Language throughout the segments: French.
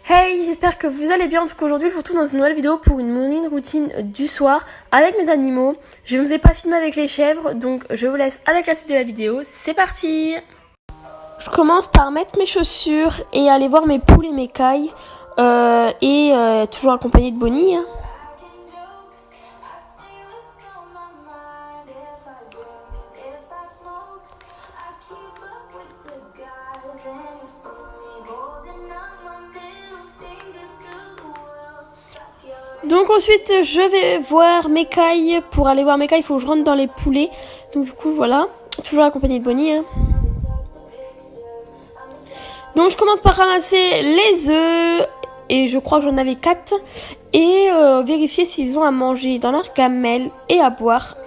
Hey, j'espère que vous allez bien. En tout cas, aujourd'hui, je vous retrouve dans une nouvelle vidéo pour une morning routine du soir avec mes animaux. Je ne vous ai pas filmé avec les chèvres, donc je vous laisse avec la suite de la vidéo. C'est parti! Je commence par mettre mes chaussures et aller voir mes poules et mes cailles. Toujours accompagnée de Bonnie. Donc ensuite je vais voir mes cailles. Pour aller voir mes cailles, il faut que je rentre dans les poulets. Donc du coup voilà, toujours accompagnée de Bonnie. Donc je commence par ramasser les œufs. Et je crois que j'en avais 4. Et vérifier s'ils ont à manger dans leur gamelle et à boire.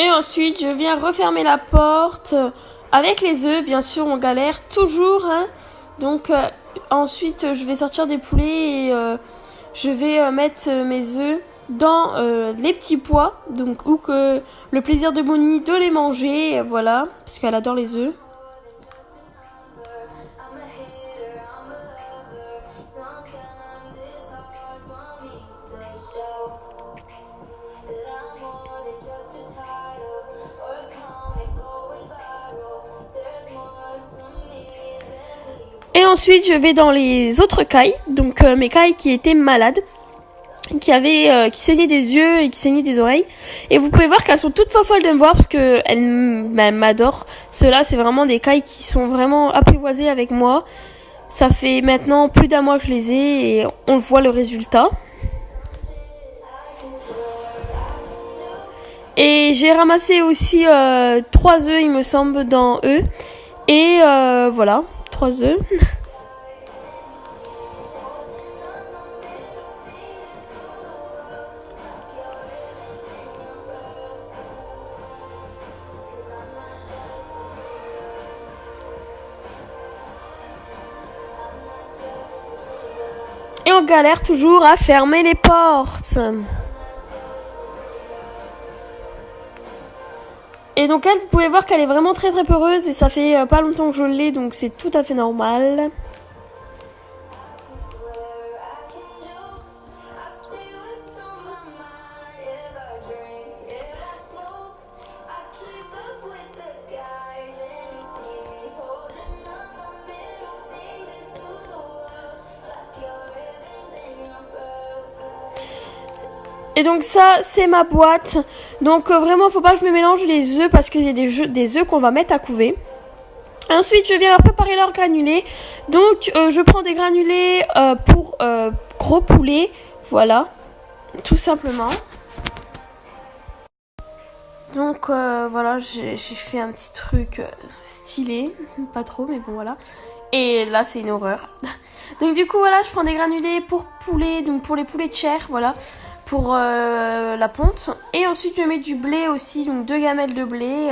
Et ensuite, je viens refermer la porte avec les œufs. Bien sûr, on galère toujours. Donc, ensuite, je vais sortir des poulets et je vais mettre mes œufs dans les petits pois. Donc, ou que le plaisir de Bonnie de les manger. Voilà, parce qu'elle adore les œufs. Et ensuite, je vais dans les autres cailles, donc mes cailles qui étaient malades, qui saignaient des yeux et qui saignaient des oreilles. Et vous pouvez voir qu'elles sont toutes folles de me voir parce que elles m'adorent. Ceux-là, c'est vraiment des cailles qui sont vraiment apprivoisées avec moi. Ça fait maintenant plus d'un mois que je les ai et on voit le résultat. Et j'ai ramassé aussi 3 œufs, il me semble, dans eux. Et voilà. 3 œufs. Et on galère toujours à fermer les portes. Et donc elle, vous pouvez voir qu'elle est vraiment très peureuse et ça fait pas longtemps que je l'ai, donc c'est tout à fait normal. Et donc ça, c'est ma boîte. Donc vraiment, faut pas que je me mélange les œufs parce qu'il y a des œufs qu'on va mettre à couver. Ensuite, je viens préparer leurs granulés. Donc, je prends des granulés pour gros poulets. Voilà, tout simplement. Donc, voilà, j'ai fait un petit truc stylé. Pas trop, mais bon, voilà. Et là, c'est une horreur. Donc, du coup, voilà, je prends des granulés pour poulets. Donc, pour les poulets de chair, voilà. Pour la ponte. Et ensuite, je mets du blé aussi. Donc, 2 gamelles de blé.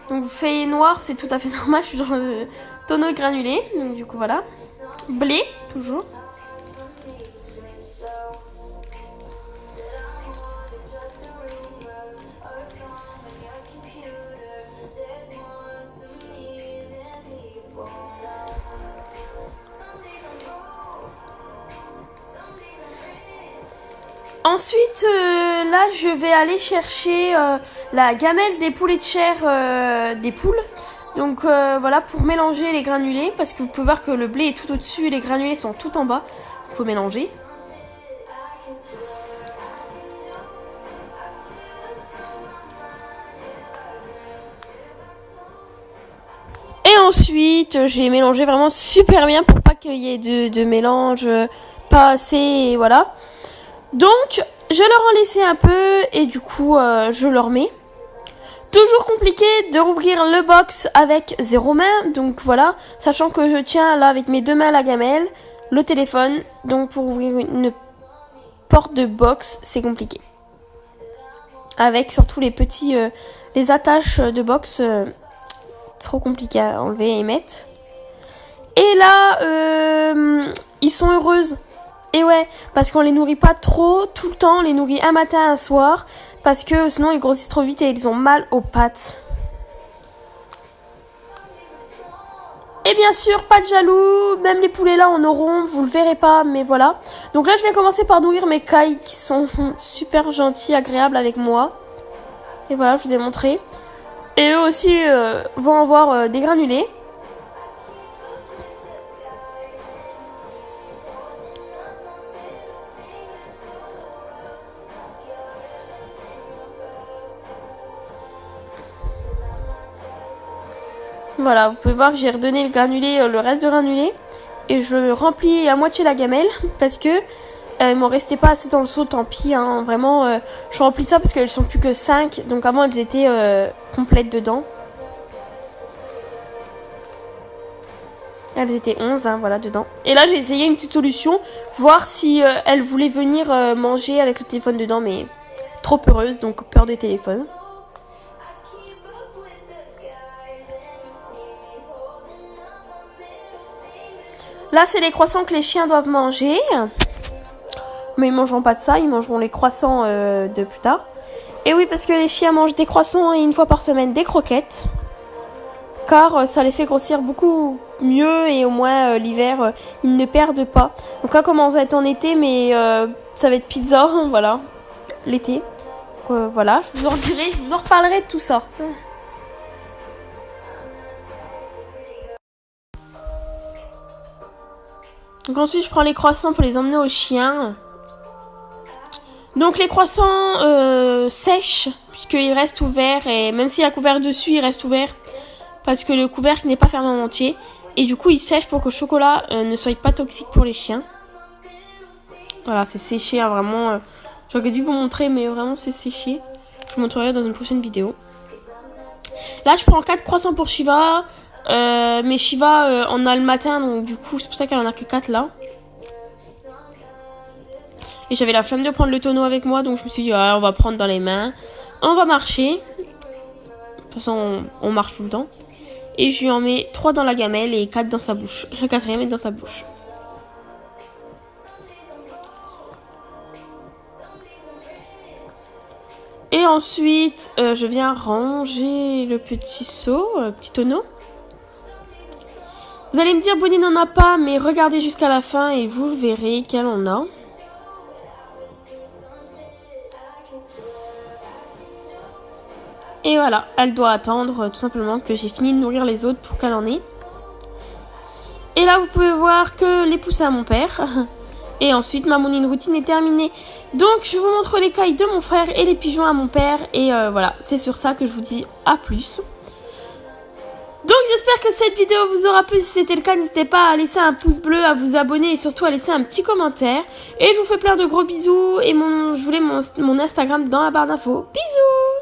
Donc feuillet noir, c'est tout à fait normal, je suis dans le tonneau granulé, donc du coup voilà. Blé, toujours. Ensuite, là, je vais aller chercher la gamelle des poulets de chair des poules. Donc voilà, pour mélanger les granulés, parce que vous pouvez voir que le blé est tout au-dessus et les granulés sont tout en bas. Il faut mélanger. Et ensuite, j'ai mélangé vraiment super bien pour pas qu'il y ait de mélange pas assez, et voilà. Donc, Je leur en laissais un peu et du coup je leur mets. Toujours compliqué de rouvrir le box avec 0 main, donc voilà, sachant que je tiens là avec mes 2 mains la gamelle, le téléphone, donc pour ouvrir une porte de box, c'est compliqué. Avec surtout les petits, les attaches de box, trop compliqué à enlever et mettre. Et là, ils sont heureuses. Et ouais, parce qu'on les nourrit pas trop, tout le temps, on les nourrit un matin, un soir, parce que sinon ils grossissent trop vite et ils ont mal aux pattes. Et bien sûr, pas de jaloux, même les poulets là en auront, vous le verrez pas, mais voilà. Donc là, je vais commencer par nourrir mes cailles qui sont super gentils, agréables avec moi. Et voilà, je vous ai montré. Et eux aussi vont avoir des granulés. Voilà, vous pouvez voir que j'ai redonné le reste de granulé. Et je remplis à moitié la gamelle parce que il m'en restait pas assez dans le seau, tant pis. Hein, vraiment, je remplis ça parce qu'elles sont plus que 5. Donc avant, elles étaient complètes dedans. Elles étaient 11, hein, voilà, dedans. Et là, j'ai essayé une petite solution. Voir si elles voulaient venir manger avec le téléphone dedans. Mais trop heureuse, donc peur des téléphones. Là, c'est les croissants que les chiens doivent manger. Mais ils mangeront pas de ça, ils mangeront les croissants de plus tard. Et oui, parce que les chiens mangent des croissants et une fois par semaine des croquettes. Car ça les fait grossir beaucoup mieux et au moins l'hiver, ils ne perdent pas. Donc là, commence à être en été, mais ça va être pizza, voilà, l'été. Voilà, je vous en dirai, je vous en reparlerai de tout ça. Donc ensuite, je prends les croissants pour les emmener aux chiens. Donc les croissants sèchent, puisqu'ils restent ouverts, et même s'il y a couvert dessus, ils restent ouverts, parce que le couvercle n'est pas fermé en entier. Et du coup, ils sèchent pour que le chocolat ne soit pas toxique pour les chiens. Voilà, c'est séché, hein, vraiment. J'aurais dû vous montrer, mais vraiment, c'est séché. Je vous montrerai dans une prochaine vidéo. Là, je prends 4 croissants pour Shiva. Mais Shiva en a le matin, donc du coup, c'est pour ça qu'elle en a que 4 là. Et j'avais la flemme de prendre le tonneau avec moi, donc je me suis dit, on va prendre dans les mains. On va marcher. De toute façon, on marche tout le temps. Et je lui en mets 3 dans la gamelle et 4 dans sa bouche. La 4e est dans sa bouche. Et ensuite, je viens ranger le petit seau, petit tonneau. Vous allez me dire, Bonnie n'en a pas, mais regardez jusqu'à la fin et vous verrez qu'elle en a. Et voilà, elle doit attendre tout simplement que j'ai fini de nourrir les autres pour qu'elle en ait. Et là, vous pouvez voir que les poussins à mon père. Et ensuite, ma morning routine est terminée. Donc, je vous montre les cailles de mon frère et les pigeons à mon père. Et voilà, c'est sur ça que je vous dis à plus. Donc, j'espère que cette vidéo vous aura plu. Si c'était le cas, n'hésitez pas à laisser un pouce bleu, à vous abonner et surtout à laisser un petit commentaire. Et je vous fais plein de gros bisous. Et je vous laisse mon Instagram dans la barre d'infos. Bisous!